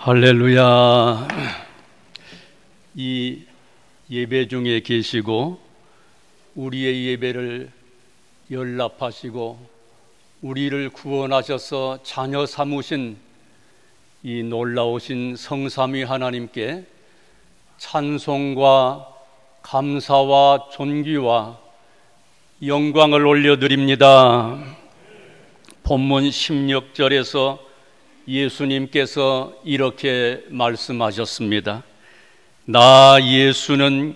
할렐루야. 이 예배 중에 계시고 우리의 예배를 연락하시고 우리를 구원하셔서 자녀 삼으신 이 놀라우신 성삼위 하나님께 찬송과 감사와 존귀와 영광을 올려드립니다. 본문 16절에서 예수님께서 이렇게 말씀하셨습니다. 나 예수는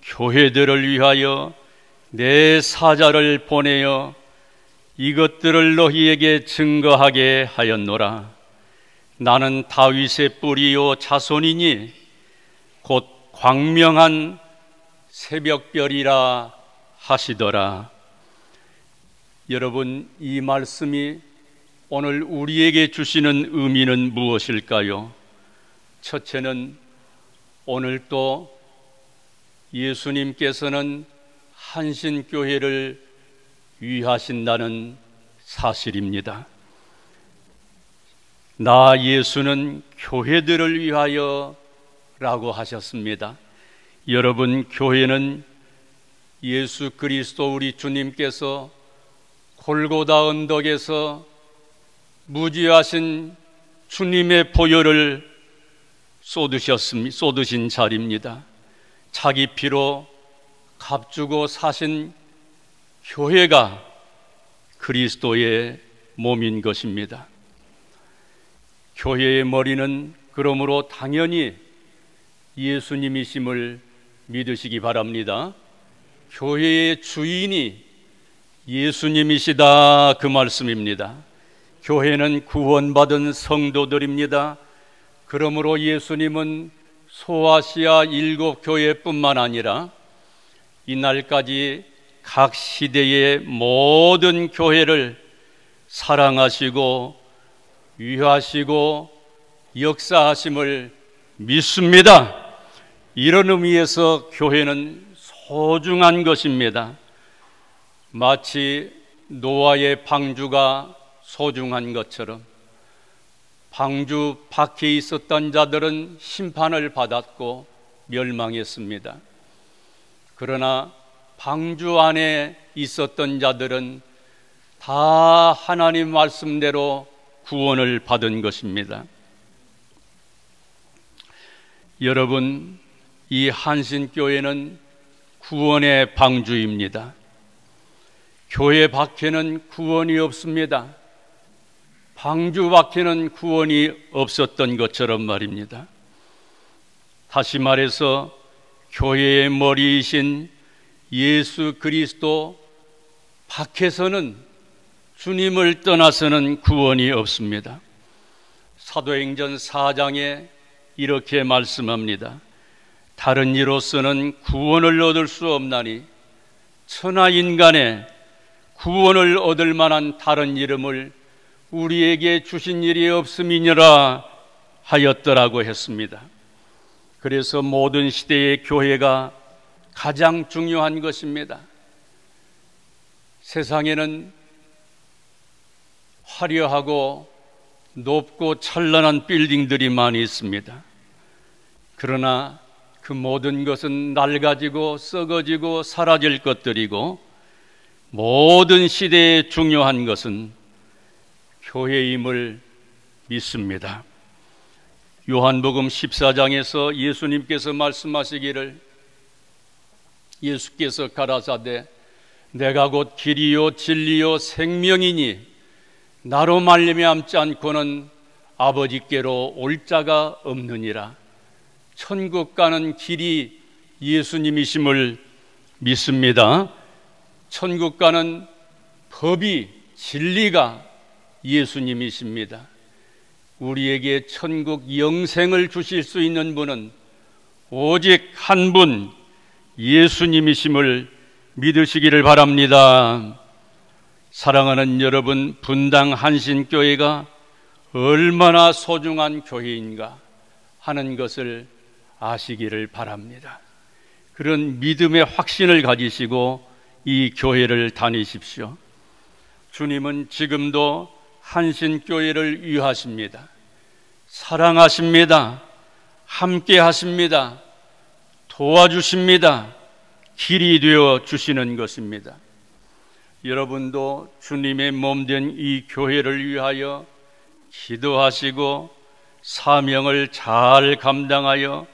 교회들을 위하여 내 사자를 보내어 이것들을 너희에게 증거하게 하였노라. 나는 다윗의 뿌리요 자손이니 곧 광명한 새벽별이라 하시더라. 여러분, 이 말씀이 오늘 우리에게 주시는 의미는 무엇일까요? 첫째는 오늘 또 예수님께서는 한신교회를 위하신다는 사실입니다. 나 예수는 교회들을 위하여 라고 하셨습니다. 여러분, 교회는 예수 그리스도 우리 주님께서 골고다 언덕에서 무지하신 주님의 보혈을 쏟으신 자리입니다. 자기 피로 값주고 사신 교회가 그리스도의 몸인 것입니다. 교회의 머리는 그러므로 당연히 예수님이심을 믿으시기 바랍니다. 교회의 주인이 예수님이시다, 그 말씀입니다. 교회는 구원받은 성도들입니다. 그러므로 예수님은 소아시아 7교회뿐만 아니라 이날까지 각 시대의 모든 교회를 사랑하시고 위하시고 역사하심을 믿습니다. 이런 의미에서 교회는 소중한 것입니다. 마치 노아의 방주가 소중한 것처럼 방주 밖에 있었던 자들은 심판을 받았고 멸망했습니다. 그러나 방주 안에 있었던 자들은 다 하나님 말씀대로 구원을 받은 것입니다. 여러분, 이 한신교회는 구원의 방주입니다. 교회 밖에는 구원이 없습니다. 방주 밖에는 구원이 없었던 것처럼 말입니다. 다시 말해서 교회의 머리이신 예수 그리스도 밖에서는 주님을 떠나서는 구원이 없습니다. 사도행전 4장에 이렇게 말씀합니다. 다른 이로서는 구원을 얻을 수 없나니 천하 인간의 구원을 얻을 만한 다른 이름을 우리에게 주신 일이 없음이니라 하였더라고 했습니다. 그래서 모든 시대의 교회가 가장 중요한 것입니다. 세상에는 화려하고 높고 찬란한 빌딩들이 많이 있습니다. 그러나 그 모든 것은 낡아지고 썩어지고 사라질 것들이고 모든 시대에 중요한 것은 교회임을 믿습니다. 요한복음 14장에서 예수님께서 말씀하시기를, 예수께서 가라사대 내가 곧 길이요 진리요 생명이니 나로 말미암지 않고는 아버지께로 올 자가 없느니라. 천국 가는 길이 예수님이심을 믿습니다. 천국 가는 법이, 진리가 예수님이십니다. 우리에게 천국 영생을 주실 수 있는 분은 오직 한 분, 예수님이심을 믿으시기를 바랍니다. 사랑하는 여러분, 분당 한신교회가 얼마나 소중한 교회인가 하는 것을 아시기를 바랍니다. 그런 믿음의 확신을 가지시고 이 교회를 다니십시오. 주님은 지금도 한신교회를 위하십니다. 사랑하십니다. 함께 하십니다. 도와주십니다. 길이 되어 주시는 것입니다. 여러분도 주님의 몸된 이 교회를 위하여 기도하시고 사명을 잘 감당하여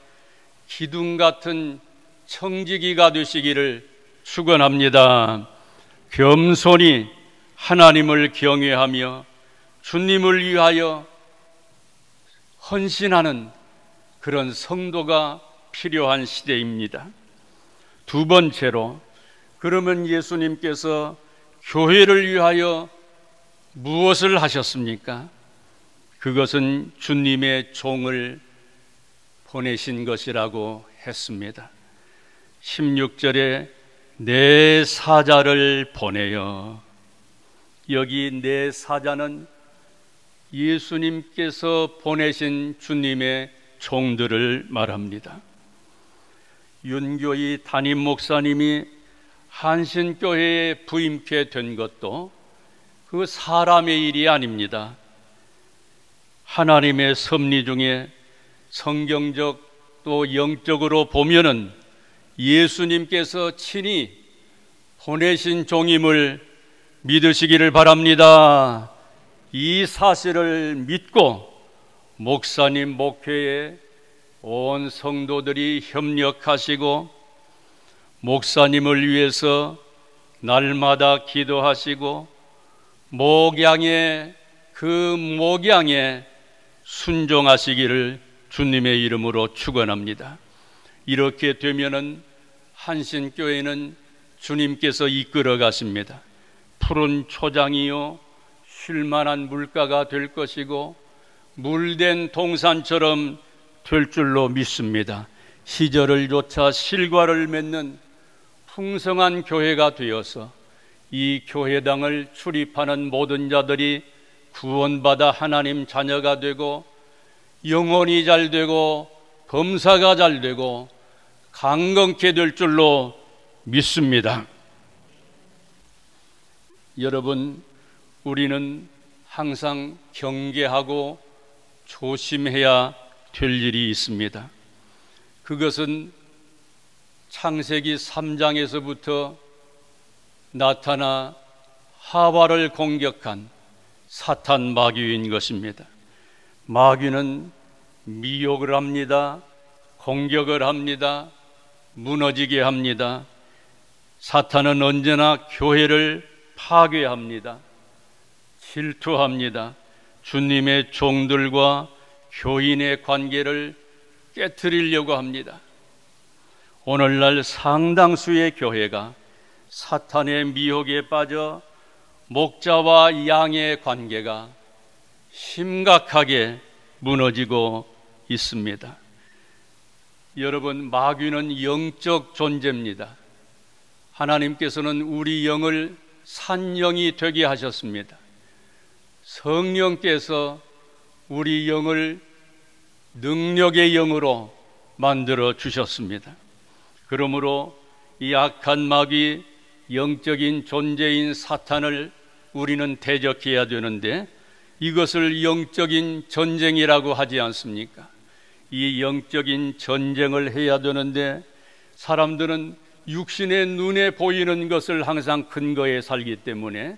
기둥 같은 청지기가 되시기를 축원합니다. 겸손히 하나님을 경외하며 주님을 위하여 헌신하는 그런 성도가 필요한 시대입니다. 두 번째로, 그러면 예수님께서 교회를 위하여 무엇을 하셨습니까? 그것은 주님의 종을 보내신 것이라고 했습니다. 16절에 내 사자를 보내요. 여기 내 사자는 예수님께서 보내신 주님의 종들을 말합니다. 윤교희 담임 목사님이 한신교회에 부임케 된 것도 그 사람의 일이 아닙니다. 하나님의 섭리 중에 성경적 또 영적으로 보면은 예수님께서 친히 보내신 종임을 믿으시기를 바랍니다. 이 사실을 믿고 목사님 목회에 온 성도들이 협력하시고 목사님을 위해서 날마다 기도하시고 목양에 순종하시기를 주님의 이름으로 축원합니다. 이렇게 되면은 한신교회는 주님께서 이끌어 가십니다. 푸른 초장이요 쉴만한 물가가 될 것이고 물된 동산처럼 될 줄로 믿습니다. 시절을 쫓아 실과를 맺는 풍성한 교회가 되어서 이 교회당을 출입하는 모든 자들이 구원받아 하나님 자녀가 되고 영혼이 잘 되고 검사가 잘 되고 강건케 될 줄로 믿습니다. 여러분, 우리는 항상 경계하고 조심해야 될 일이 있습니다. 그것은 창세기 3장에서부터 나타나 하와를 공격한 사탄 마귀인 것입니다. 마귀는 미혹을 합니다. 공격을 합니다. 무너지게 합니다. 사탄은 언제나 교회를 파괴합니다. 질투합니다. 주님의 종들과 교인의 관계를 깨트리려고 합니다. 오늘날 상당수의 교회가 사탄의 미혹에 빠져 목자와 양의 관계가 심각하게 무너지고 있습니다. 여러분, 마귀는 영적 존재입니다. 하나님께서는 우리 영을 산영이 되게 하셨습니다. 성령께서 우리 영을 능력의 영으로 만들어 주셨습니다. 그러므로 이 악한 마귀, 영적인 존재인 사탄을 우리는 대적해야 되는데 이것을 영적인 전쟁이라고 하지 않습니까? 이 영적인 전쟁을 해야 되는데 사람들은 육신의 눈에 보이는 것을 항상 근거에 살기 때문에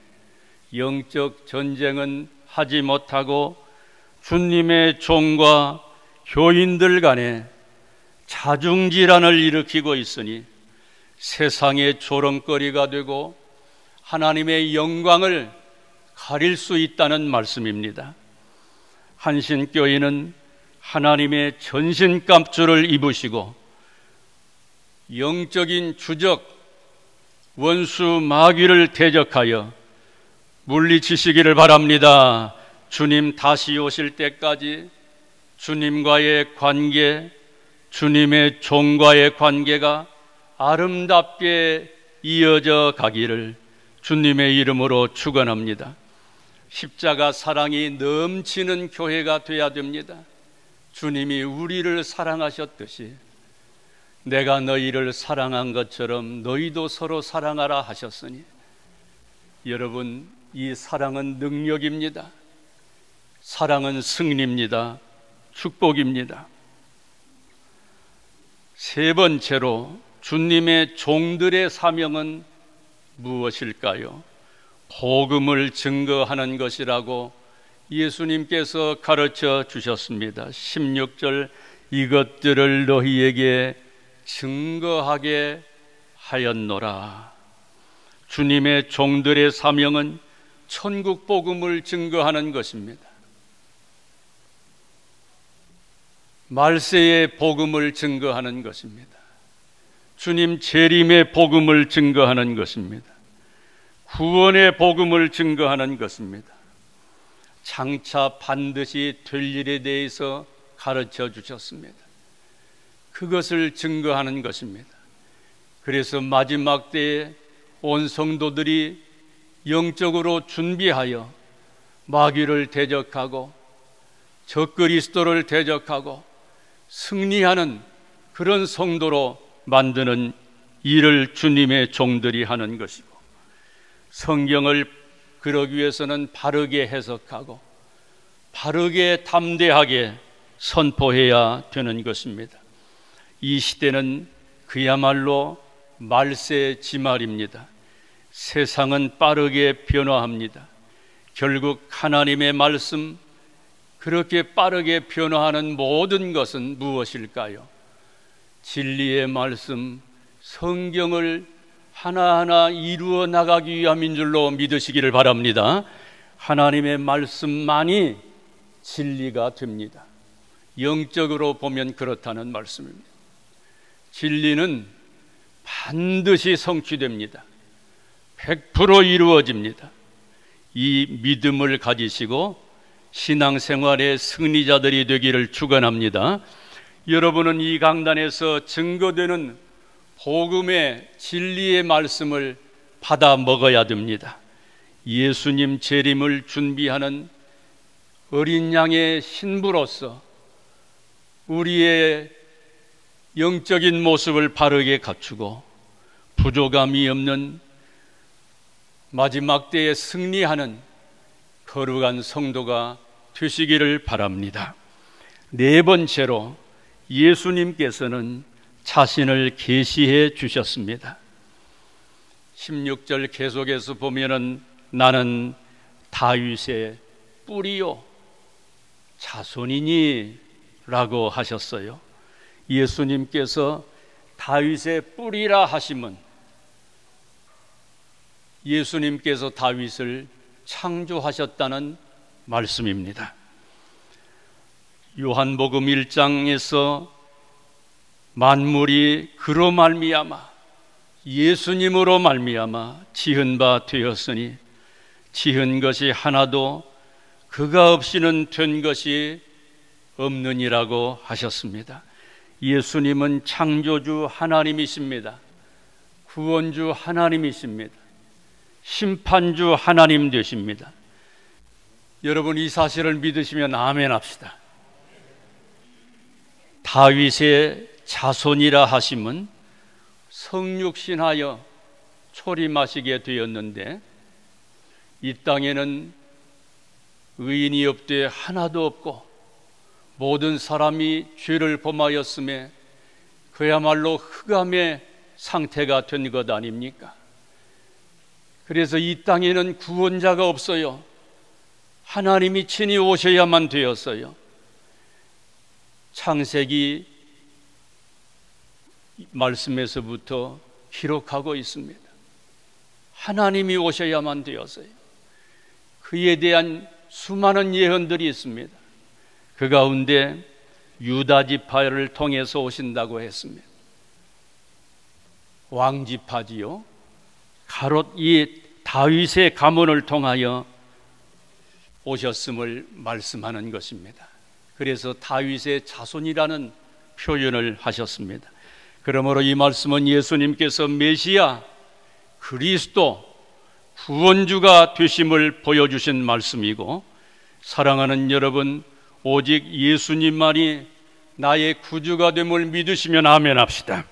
영적 전쟁은 하지 못하고 주님의 종과 교인들 간에 자중질환을 일으키고 있으니 세상의 조롱거리가 되고 하나님의 영광을 가릴 수 있다는 말씀입니다. 한신교회는 하나님의 전신갑주를 입으시고 영적인 주적 원수 마귀를 대적하여 물리치시기를 바랍니다. 주님 다시 오실 때까지 주님과의 관계, 주님의 종과의 관계가 아름답게 이어져 가기를 주님의 이름으로 축원합니다. 십자가 사랑이 넘치는 교회가 되어야 됩니다. 주님이 우리를 사랑하셨듯이 내가 너희를 사랑한 것처럼 너희도 서로 사랑하라 하셨으니 여러분, 이 사랑은 능력입니다. 사랑은 승리입니다. 축복입니다. 세 번째로 주님의 종들의 사명은 무엇일까요? 복음을 증거하는 것이라고 예수님께서 가르쳐 주셨습니다. 16절, 이것들을 너희에게 증거하게 하였노라. 주님의 종들의 사명은 천국 복음을 증거하는 것입니다. 말세의 복음을 증거하는 것입니다. 주님 재림의 복음을 증거하는 것입니다. 구원의 복음을 증거하는 것입니다. 장차 반드시 될 일에 대해서 가르쳐 주셨습니다. 그것을 증거하는 것입니다. 그래서 마지막 때에 온 성도들이 영적으로 준비하여 마귀를 대적하고 적그리스도를 대적하고 승리하는 그런 성도로 만드는 일을 주님의 종들이 하는 것이고, 성경을 그러기 위해서는 바르게 해석하고 바르게 담대하게 선포해야 되는 것입니다. 이 시대는 그야말로 말세 지말입니다. 세상은 빠르게 변화합니다. 결국 하나님의 말씀, 그렇게 빠르게 변화하는 모든 것은 무엇일까요? 진리의 말씀, 성경을 하나하나 이루어 나가기 위함인 줄로 믿으시기를 바랍니다. 하나님의 말씀만이 진리가 됩니다. 영적으로 보면 그렇다는 말씀입니다. 진리는 반드시 성취됩니다. 100% 이루어집니다. 이 믿음을 가지시고 신앙생활의 승리자들이 되기를 축원합니다. 여러분은 이 강단에서 증거되는 복음의 진리의 말씀을 받아 먹어야 됩니다. 예수님 재림을 준비하는 어린 양의 신부로서 우리의 영적인 모습을 바르게 갖추고 부족함이 없는 마지막 때에 승리하는 거룩한 성도가 되시기를 바랍니다. 네 번째로 예수님께서는 자신을 계시해 주셨습니다. 16절 계속해서 보면은 나는 다윗의 뿌리요 자손이니 라고 하셨어요. 예수님께서 다윗의 뿌리라 하심은 예수님께서 다윗을 창조하셨다는 말씀입니다. 요한복음 1장에서 만물이 그로 말미암아 예수님으로 말미암아 지은 바 되었으니 지은 것이 하나도 그가 없이는 된 것이 없느니라고 하셨습니다. 예수님은 창조주 하나님이십니다. 구원주 하나님이십니다. 심판주 하나님 되십니다. 여러분 이 사실을 믿으시면 아멘 합시다. 다윗의 자손이라 하심은 성육신하여 초림하시게 되었는데 이 땅에는 의인이 없되 하나도 없고 모든 사람이 죄를 범하였음에 그야말로 흑암의 상태가 된 것 아닙니까? 그래서 이 땅에는 구원자가 없어요. 하나님이 친히 오셔야만 되었어요. 창세기 말씀에서부터 기록하고 있습니다. 하나님이 오셔야만 되었어요. 그에 대한 수많은 예언들이 있습니다. 그 가운데 유다 지파를 통해서 오신다고 했습니다. 왕지파지요. 가롯 이 다윗의 가문을 통하여 오셨음을 말씀하는 것입니다. 그래서 다윗의 자손이라는 표현을 하셨습니다. 그러므로 이 말씀은 예수님께서 메시아 그리스도 구원주가 되심을 보여주신 말씀이고, 사랑하는 여러분, 오직 예수님만이 나의 구주가 됨을 믿으시면 아멘 합시다.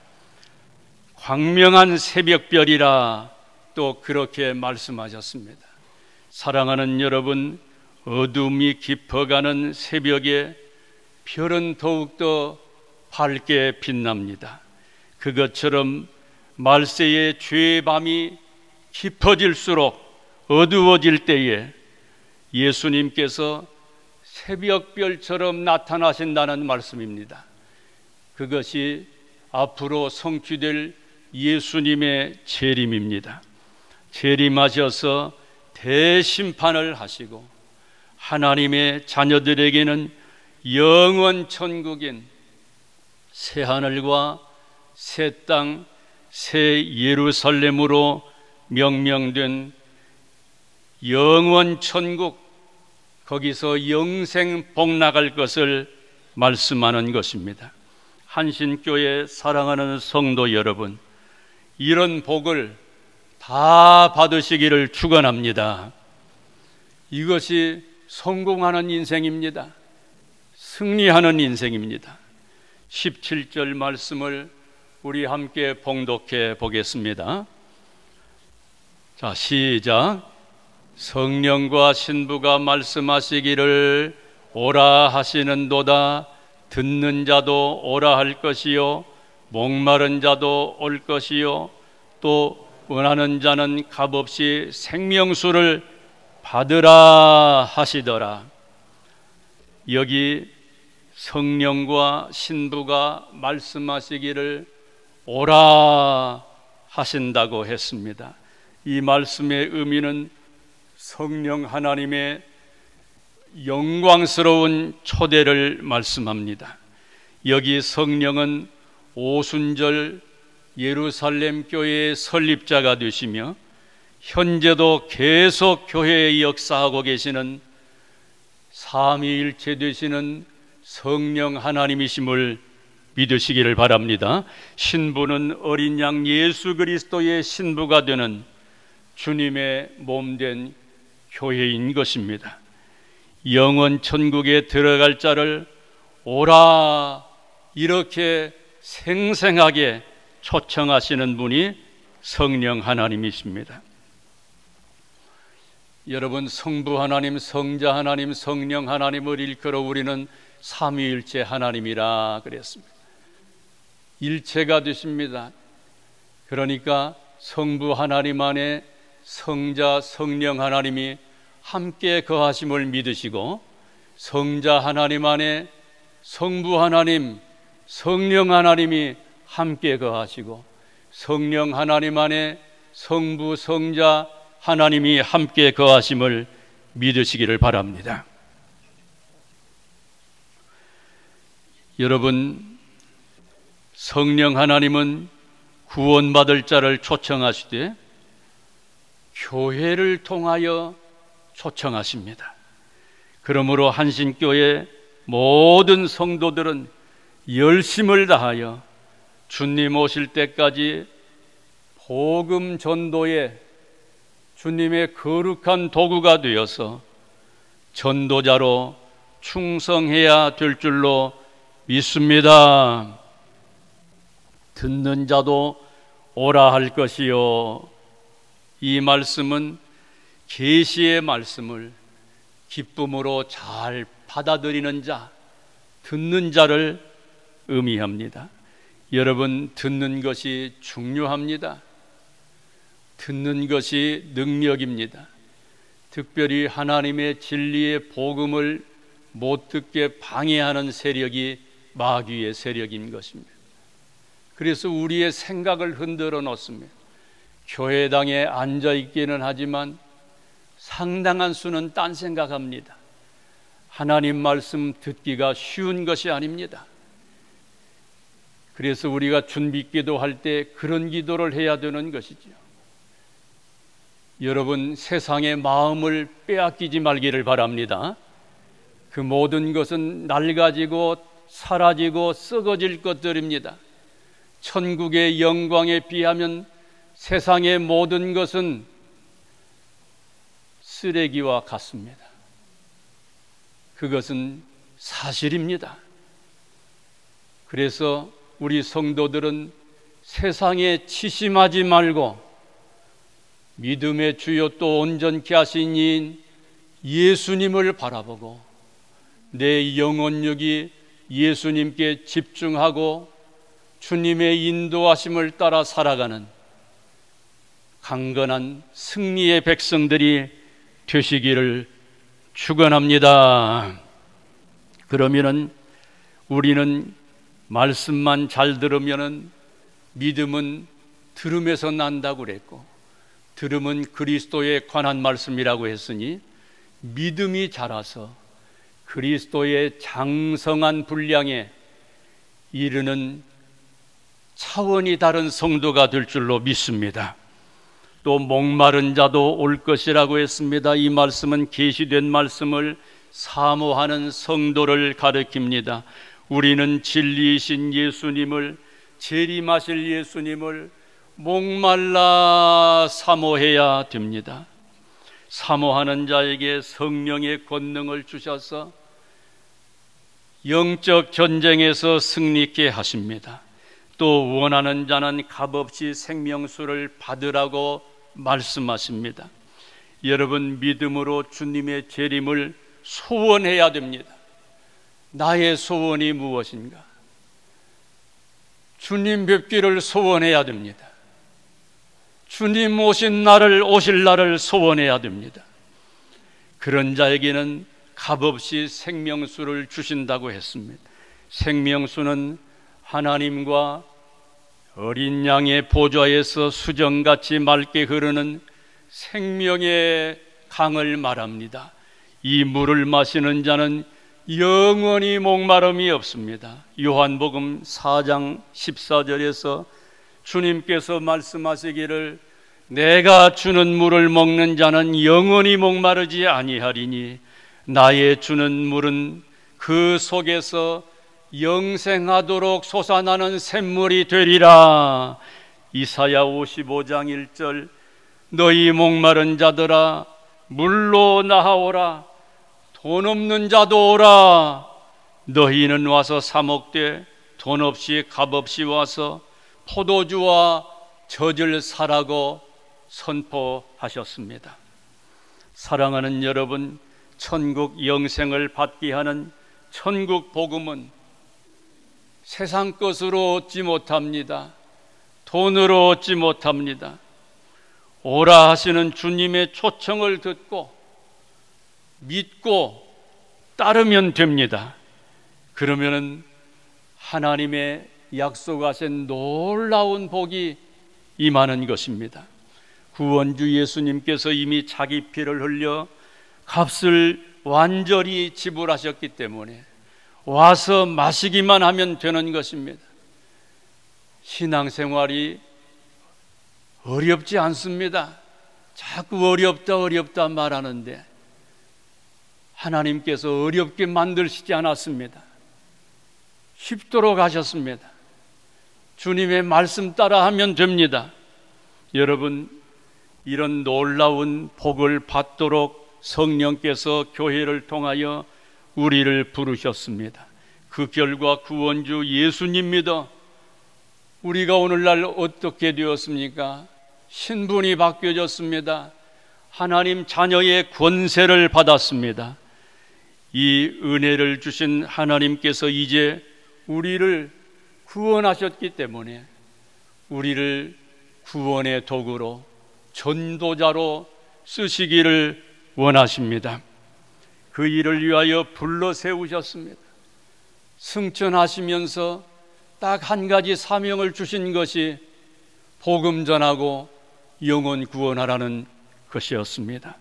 광명한 새벽별이라 또 그렇게 말씀하셨습니다. 사랑하는 여러분, 어둠이 깊어가는 새벽에 별은 더욱더 밝게 빛납니다. 그것처럼 말세의 죄의 밤이 깊어질수록 어두워질 때에 예수님께서 새벽별처럼 나타나신다는 말씀입니다. 그것이 앞으로 성취될 예수님의 재림입니다. 재림하셔서 대심판을 하시고 하나님의 자녀들에게는 영원 천국인 새하늘과 새 땅, 새 예루살렘으로 명명된 영원 천국, 거기서 영생 복락할 것을 말씀하는 것입니다. 한신교회 사랑하는 성도 여러분, 이런 복을 다 받으시기를 축원합니다. 이것이 성공하는 인생입니다. 승리하는 인생입니다. 17절 말씀을 우리 함께 봉독해 보겠습니다. 자, 시작. 성령과 신부가 말씀하시기를 오라 하시는도다. 듣는 자도 오라 할 것이요 목마른 자도 올 것이요 또 원하는 자는 값없이 생명수를 받으라 하시더라. 여기 성령과 신부가 말씀하시기를 오라 하신다고 했습니다. 이 말씀의 의미는 성령 하나님의 영광스러운 초대를 말씀합니다. 여기 성령은 오순절 예루살렘 교회의 설립자가 되시며 현재도 계속 교회에 역사하고 계시는 삼위일체 되시는 성령 하나님이심을 믿으시기를 바랍니다. 신부는 어린 양 예수 그리스도의 신부가 되는 주님의 몸된 교회인 것입니다. 영원 천국에 들어갈 자를 오라 이렇게 생생하게 초청하시는 분이 성령 하나님이십니다. 여러분, 성부 하나님, 성자 하나님, 성령 하나님을 일컬어 우리는 삼위일체 하나님이라 그랬습니다. 일체가 되십니다. 그러니까 성부 하나님 안에 성자 성령 하나님이 함께 거하심을 믿으시고 성자 하나님 안에 성부 하나님 성령 하나님이 함께 거하시고 성령 하나님 안에 성부 성자 하나님이 함께 거하심을 믿으시기를 바랍니다. 여러분, 성령 하나님은 구원받을 자를 초청하시되 교회를 통하여 초청하십니다. 그러므로 한신교회 모든 성도들은 열심을 다하여 주님 오실 때까지 복음 전도에 주님의 거룩한 도구가 되어서 전도자로 충성해야 될 줄로 믿습니다. 듣는 자도 오라 할 것이요. 이 말씀은 계시의 말씀을 기쁨으로 잘 받아들이는 자, 듣는 자를 의미합니다. 여러분, 듣는 것이 중요합니다. 듣는 것이 능력입니다. 특별히 하나님의 진리의 복음을 못 듣게 방해하는 세력이 마귀의 세력인 것입니다. 그래서 우리의 생각을 흔들어 놓습니다. 교회당에 앉아있기는 하지만 상당한 수는 딴 생각합니다. 하나님 말씀 듣기가 쉬운 것이 아닙니다. 그래서 우리가 준비 기도할 때 그런 기도를 해야 되는 것이죠. 여러분, 세상의 마음을 빼앗기지 말기를 바랍니다. 그 모든 것은 낡아지고 사라지고 썩어질 것들입니다. 천국의 영광에 비하면 세상의 모든 것은 쓰레기와 같습니다. 그것은 사실입니다. 그래서 우리 성도들은 세상에 치심하지 말고 믿음의 주요 또 온전케 하신 이인 예수님을 바라보고 내 영혼력이 예수님께 집중하고 주님의 인도하심을 따라 살아가는 강건한 승리의 백성들이 되시기를 축원합니다. 그러면은 우리는 말씀만 잘 들으면은 믿음은 들음에서 난다고 그랬고, 들음은 그리스도에 관한 말씀이라고 했으니 믿음이 자라서 그리스도의 장성한 분량에 이르는 차원이 다른 성도가 될 줄로 믿습니다. 또 목마른 자도 올 것이라고 했습니다. 이 말씀은 계시된 말씀을 사모하는 성도를 가리킵니다. 우리는 진리이신 예수님을, 재림하실 예수님을 목말라 사모해야 됩니다. 사모하는 자에게 성령의 권능을 주셔서 영적 전쟁에서 승리케 하십니다. 또 원하는 자는 값없이 생명수를 받으라고 말씀하십니다. 여러분, 믿음으로 주님의 재림을 소원해야 됩니다. 나의 소원이 무엇인가? 주님 뵙기를 소원해야 됩니다. 주님 오실 날을 소원해야 됩니다. 그런 자에게는 값없이 생명수를 주신다고 했습니다. 생명수는 하나님과 어린 양의 보좌에서 수정같이 맑게 흐르는 생명의 강을 말합니다. 이 물을 마시는 자는 영원히 목마름이 없습니다. 요한복음 4장 14절에서 주님께서 말씀하시기를 내가 주는 물을 먹는 자는 영원히 목마르지 아니하리니 나의 주는 물은 그 속에서 영생하도록 솟아나는 샘물이 되리라. 이사야 55장 1절 너희 목마른 자들아 물로 나아오라. 돈 없는 자도 오라. 너희는 와서 사 먹되 돈 없이 값없이 와서 포도주와 젖을 사라고 선포하셨습니다. 사랑하는 여러분, 천국 영생을 받게 하는 천국 복음은 세상 것으로 얻지 못합니다. 돈으로 얻지 못합니다. 오라 하시는 주님의 초청을 듣고 믿고 따르면 됩니다. 그러면은 하나님의 약속하신 놀라운 복이 임하는 것입니다. 구원주 예수님께서 이미 자기 피를 흘려 값을 완전히 지불하셨기 때문에 와서 마시기만 하면 되는 것입니다. 신앙생활이 어렵지 않습니다. 자꾸 어렵다 말하는데 하나님께서 어렵게 만드시지 않았습니다. 쉽도록 하셨습니다. 주님의 말씀 따라 하면 됩니다. 여러분, 이런 놀라운 복을 받도록 성령께서 교회를 통하여 우리를 부르셨습니다. 그 결과 구원주 예수님 믿어 우리가 오늘날 어떻게 되었습니까? 신분이 바뀌어졌습니다. 하나님 자녀의 권세를 받았습니다. 이 은혜를 주신 하나님께서 이제 우리를 구원하셨기 때문에 우리를 구원의 도구로 전도자로 쓰시기를 원하십니다. 그 일을 위하여 불러 세우셨습니다. 승천하시면서 딱 한 가지 사명을 주신 것이 복음 전하고 영혼 구원하라는 것이었습니다.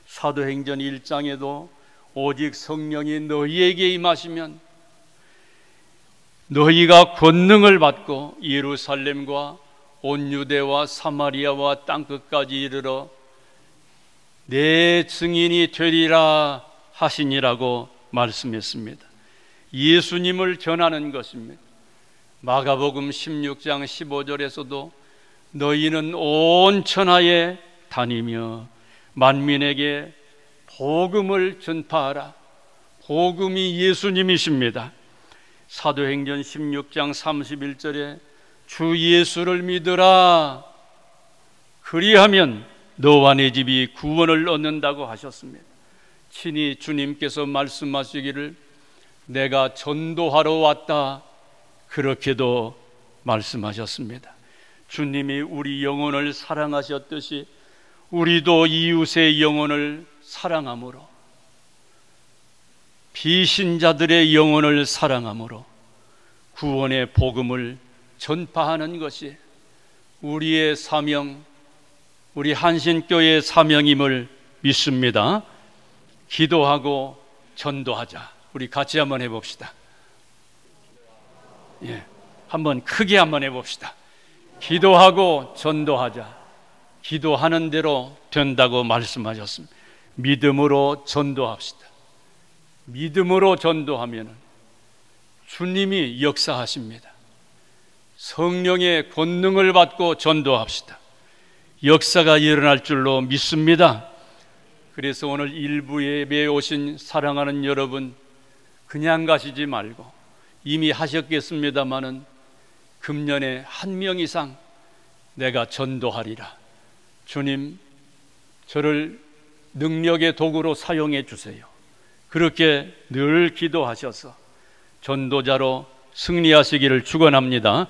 사도행전 1장에도 오직 성령이 너희에게 임하시면 너희가 권능을 받고 예루살렘과 온 유대와 사마리아와 땅끝까지 이르러 내 증인이 되리라 하시니라고 말씀했습니다. 예수님을 전하는 것입니다. 마가복음 16장 15절에서도 너희는 온 천하에 다니며 만민에게 복음을 전파하라. 복음이 예수님이십니다. 사도행전 16장 31절에 주 예수를 믿으라. 그리하면 너와 내 집이 구원을 얻는다고 하셨습니다. 친히 주님께서 말씀하시기를 내가 전도하러 왔다. 그렇게도 말씀하셨습니다. 주님이 우리 영혼을 사랑하셨듯이 우리도 이웃의 영혼을 사랑함으로, 비신자들의 영혼을 사랑함으로 구원의 복음을 전파하는 것이 우리의 사명, 우리 한신교회의 사명임을 믿습니다. 기도하고 전도하자. 우리 같이 한번 해봅시다. 한번 크게 한번 해봅시다. 기도하고 전도하자. 기도하는 대로 된다고 말씀하셨습니다. 믿음으로 전도합시다. 믿음으로 전도하면 주님이 역사하십니다. 성령의 권능을 받고 전도합시다. 역사가 일어날 줄로 믿습니다. 그래서 오늘 일부 예배에 오신 사랑하는 여러분, 그냥 가시지 말고 이미 하셨겠습니다마는 금년에 1명 이상 내가 전도하리라. 주님, 저를 능력의 도구로 사용해 주세요. 그렇게 늘 기도하셔서 전도자로 승리하시기를 축원합니다.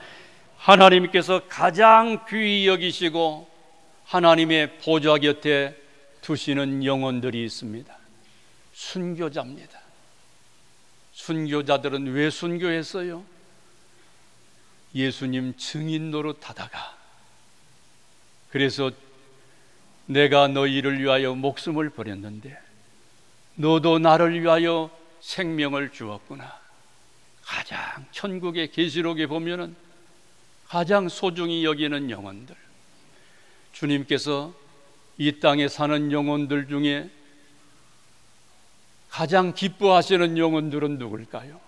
하나님께서 가장 귀히 여기시고 하나님의 보좌 곁에 두시는 영혼들이 있습니다. 순교자입니다. 순교자들은 왜 순교했어요? 예수님 증인 노릇하다가, 그래서 내가 너희를 위하여 목숨을 버렸는데 너도 나를 위하여 생명을 주었구나. 가장 천국의 계시록에 보면은 가장 소중히 여기는 영혼들, 주님께서 이 땅에 사는 영혼들 중에 가장 기뻐하시는 영혼들은 누굴까요?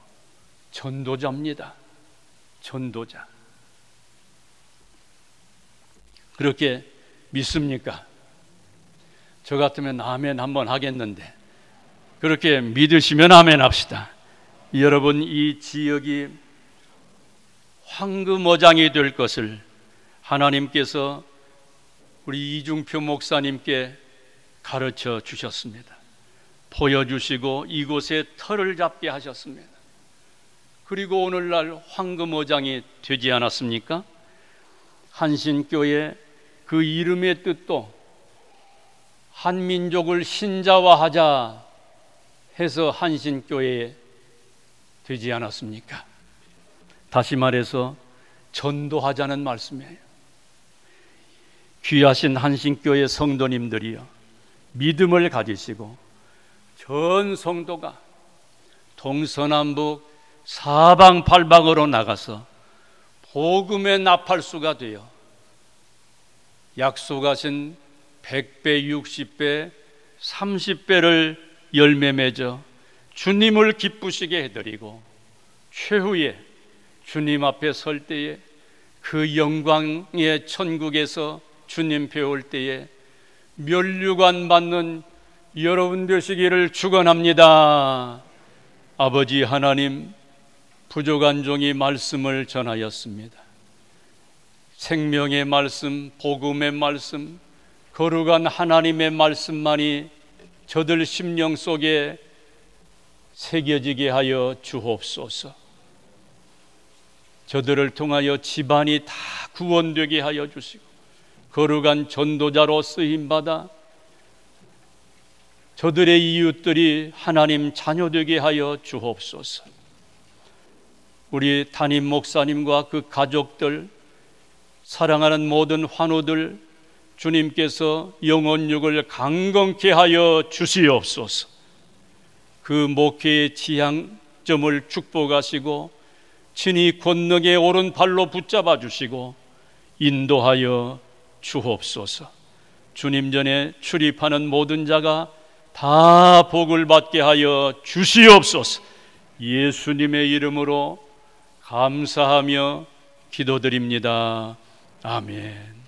전도자입니다. 전도자. 그렇게 믿습니까? 저 같으면 아멘 한번 하겠는데, 그렇게 믿으시면 아멘 합시다. 여러분, 이 지역이 황금어장이 될 것을 하나님께서 우리 이중표 목사님께 가르쳐 주셨습니다. 보여주시고 이곳에 터를 잡게 하셨습니다. 그리고 오늘날 황금어장이 되지 않았습니까? 한신교회 그 이름의 뜻도 한민족을 신자화하자 해서 한신교회에 되지 않았습니까? 다시 말해서 전도하자는 말씀이에요. 귀하신 한신교회 성도님들이여, 믿음을 가지시고 전 성도가 동서남북 사방팔방으로 나가서 복음의 나팔수가 되어 약속하신 100배, 60배, 30배를 열매 맺어 주님을 기쁘시게 해드리고 최후에 주님 앞에 설 때에 그 영광의 천국에서 주님 배울 때에 면류관 받는 여러분 되시기를 축원합니다. 아버지 하나님, 부족한 종이 말씀을 전하였습니다. 생명의 말씀, 복음의 말씀, 거룩한 하나님의 말씀만이 저들 심령 속에 새겨지게 하여 주옵소서. 저들을 통하여 집안이 다 구원되게 하여 주시고 거룩한 전도자로 쓰임받아 저들의 이웃들이 하나님 자녀되게 하여 주옵소서. 우리 담임 목사님과 그 가족들, 사랑하는 모든 환우들, 주님께서 영혼육을 강건케 하여 주시옵소서. 그 목회의 지향점을 축복하시고 친히 권능의 오른팔로 붙잡아 주시고 인도하여 주옵소서. 주님 전에 출입하는 모든 자가 다 복을 받게 하여 주시옵소서. 예수님의 이름으로 감사하며 기도드립니다. 아멘.